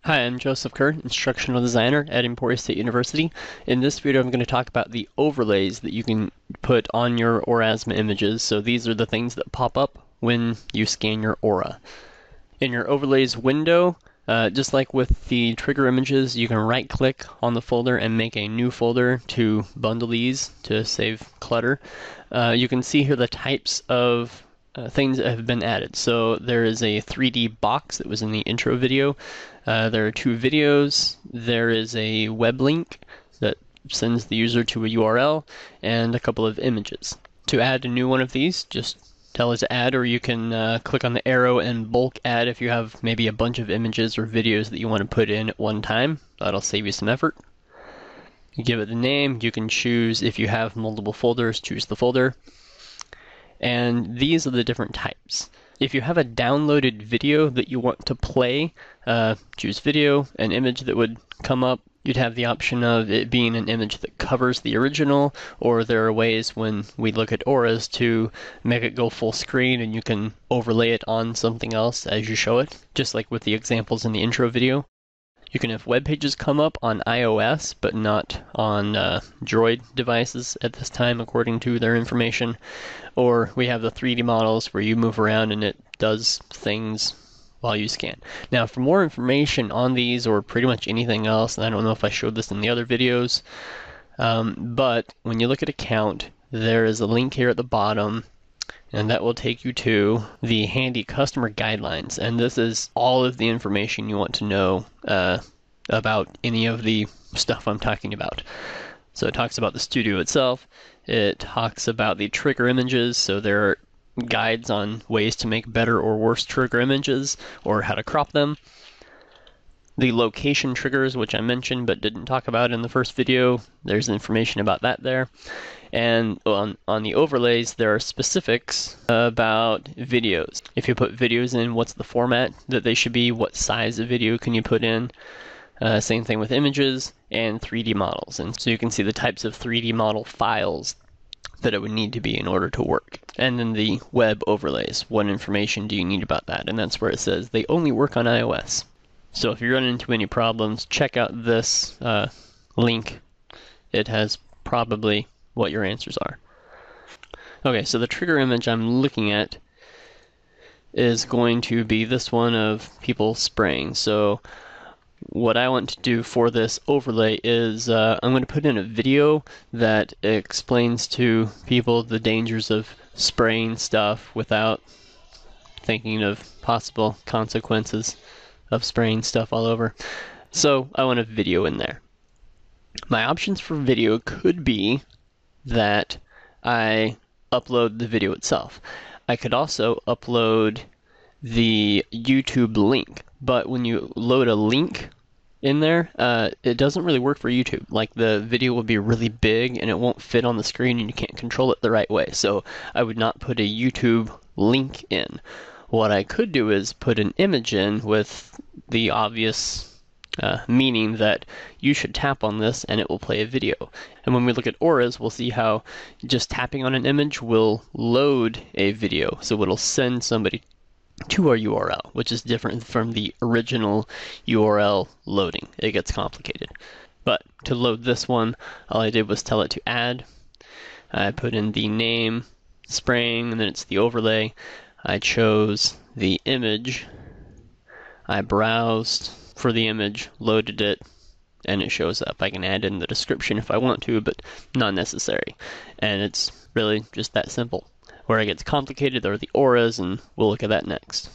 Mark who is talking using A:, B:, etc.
A: Hi, I'm Joseph Kerr, Instructional Designer at Emporia State University. In this video, I'm going to talk about the overlays that you can put on your Aurasma images. So these are the things that pop up when you scan your Aura. In your overlays window, just like with the trigger images, you can right-click on the folder and make a new folder to bundle these to save clutter. You can see here the types of things that have been added. So there is a 3D box that was in the intro video. There are 2 videos. There is a web link that sends the user to a URL and a couple of images. To add a new one of these, just tell it to add, or you can click on the arrow and bulk add if you have maybe a bunch of images or videos that you want to put in at one time. That'll save you some effort. You give it the name. You can choose, if you have multiple folders, choose the folder. And these are the different types. If you have a downloaded video that you want to play, choose video. An image that would come up, you'd have the option of it being an image that covers the original, or there are ways when we look at auras to make it go full screen and you can overlay it on something else as you show it, just like with the examples in the intro video. You can have web pages come up on iOS, but not on Droid devices at this time, according to their information. Or we have the 3D models where you move around and it does things while you scan. Now, for more information on these or pretty much anything else, and I don't know if I showed this in the other videos, but when you look at account, there is a link here at the bottom, and that will take you to the handy customer guidelines. And this is all of the information you want to know about any of the stuff I'm talking about. So it talks about the studio itself. It talks about the trigger images. So there are guides on ways to make better or worse trigger images or how to crop them. The location triggers, which I mentioned but didn't talk about in the first video, there's information about that there. And on the overlays, there are specifics about videos. If you put videos in, what's the format that they should be? What size of video can you put in? Same thing with images and 3D models. And so you can see the types of 3D model files that it would need to be in order to work. And then the web overlays. What information do you need about that? And that's where it says they only work on iOS. So if you run into any problems, check out this link. It has probably what your answers are. Okay, so the trigger image I'm looking at is going to be this one of people spraying. So what I want to do for this overlay is I'm going to put in a video that explains to people the dangers of spraying stuff without thinking of possible consequences of spraying stuff all over. So I want a video in there. My options for video could be that I upload the video itself. I could also upload the YouTube link, but when you load a link in there, it doesn't really work for YouTube. Like, the video will be really big and it won't fit on the screen and you can't control it the right way. So I would not put a YouTube link in. What I could do is put an image in with the obvious meaning that you should tap on this and it will play a video. And when we look at auras, we'll see how just tapping on an image will load a video. So it'll send somebody to our URL, which is different from the original URL loading. It gets complicated. But to load this one, all I did was tell it to add. I put in the name, spraying, and then it's the overlay. I chose the image. I browsed for the image, loaded it, and it shows up. I can add in the description if I want to, but not necessary. And it's really just that simple. Where it gets complicated are the auras, and we'll look at that next.